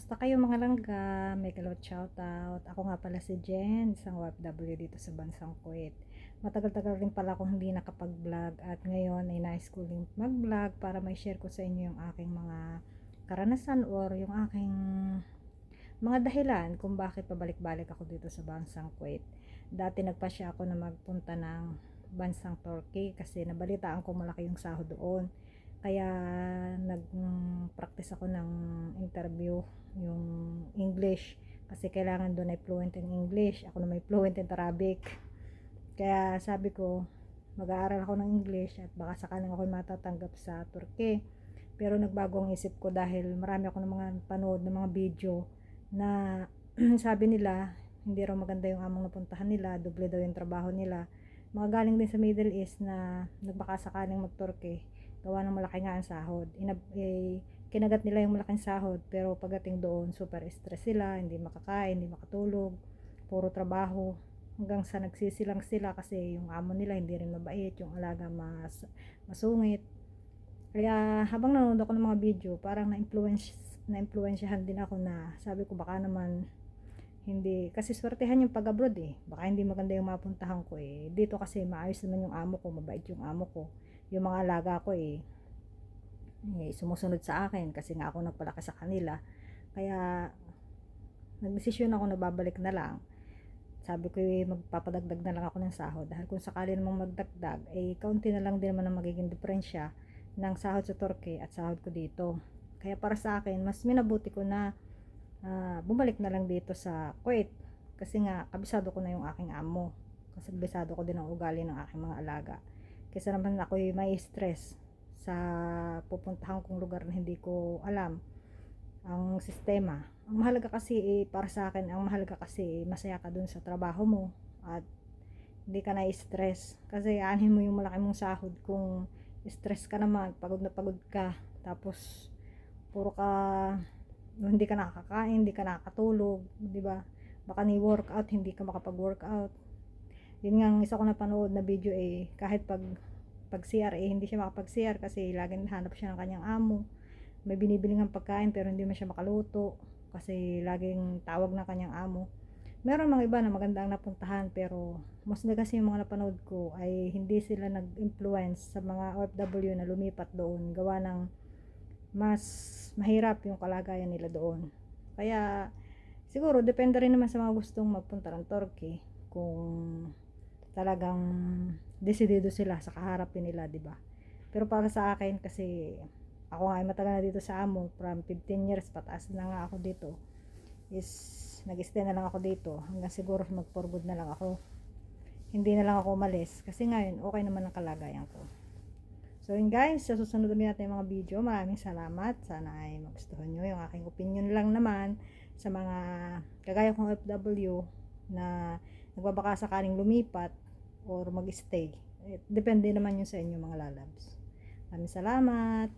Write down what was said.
Kamusta kayo mga langga? May kalot shoutout. Ako nga pala si Jen, isang OFW dito sa bansang Kuwait. Matagal-tagal rin pala akong hindi nakapag-vlog at ngayon ay nais ko rin mag-vlog para may share ko sa inyo yung aking mga karanasan or yung aking mga dahilan kung bakit pabalik-balik ako dito sa bansang Kuwait. Dati nagpasya ako na magpunta ng bansang Turkey kasi nabalitaan ko malaki yung sahod doon. Kaya nag-practice ako ng interview, yung English. Kasi kailangan doon ay fluent in English. Ako na may fluent in Arabic. Kaya sabi ko, mag-aaral ako ng English at baka sakaling ako matatanggap sa Turkey. Pero nagbago ang isip ko dahil marami ako ng mga panood ng mga video na sabi nila, hindi raw maganda yung among napuntahan nila, doble daw yung trabaho nila. Mga galing din sa Middle East na nagbaka sakaling mag-Turkey gawa ng malaki nga ang sahod. Kinagat nila yung malaking sahod pero pagdating doon super stress sila, hindi makakain, hindi makatulog, puro trabaho hanggang sa nagsisilang sila kasi yung amo nila hindi rin mabait, yung alaga masungit. Kaya habang nanonood ako ng mga video parang na-influensyahan din ako na sabi ko baka naman hindi, kasi swertehan yung pag abroad baka hindi maganda yung mapuntahan ko dito kasi maayos naman yung amo ko, mabait yung amo ko, yung mga alaga ko sumusunod sa akin kasi nga ako nagpalaki sa kanila. Kaya nagdesisyon ako na babalik na lang. Sabi ko magpapadagdag na lang ako ng sahod dahil kung sakali namang magdagdag kaunti na lang din naman ang magiging diferensya ng sahod sa Turkey at sahod ko dito. Kaya para sa akin mas minabuti ko na bumalik na lang dito sa Kuwait kasi nga kabisado ko na yung aking amo, kasi kabisado ko din ang ugali ng aking mga alaga. Kaysa naman ako may stress sa pupuntahan kong lugar na hindi ko alam ang sistema. Ang mahalaga kasi para sa akin, ang mahalaga kasi masaya ka dun sa trabaho mo at hindi ka na-stress. Kasi aanhin mo yung malaki mong sahod kung stress ka naman, pagod na pagod ka, tapos puro ka hindi ka nakakain, hindi ka nakakatulog, di ba? Baka ni workout, hindi ka makapag-workout. Yun nga ang isa ko napanood na video kahit pag CR hindi siya makapag-CR kasi laging hanap siya ng kanyang amo. May binibili ng pagkain pero hindi man siya makaluto kasi laging tawag ng kanyang amo. Meron mga iba na maganda ang napuntahan pero mostly kasi yung mga napanood ko ay hindi sila nag-influence sa mga OFW na lumipat doon gawa ng mas mahirap yung kalagayan nila doon. Kaya siguro depende rin naman sa mga gustong magpunta ng Turkey kung talagang desidido sila sa kaharapin nila, di ba? Pero para sa akin kasi ako nga ay matagal na dito sa amo, from 15 years pataas na nga ako dito, is nag-stay na lang ako dito hanggang siguro mag-for good na lang ako, hindi na lang ako umalis kasi ngayon okay naman ang kalagayan ko. So yun guys, sa susunod ulit natin yung mga video. Maraming salamat, sana ay magustuhan nyo yung aking opinion lang naman sa mga kagaya kong OFW na nagbabaka sakaling lumipat or mag-stay. Depende naman yun sa inyo mga lalabs. Maraming salamat.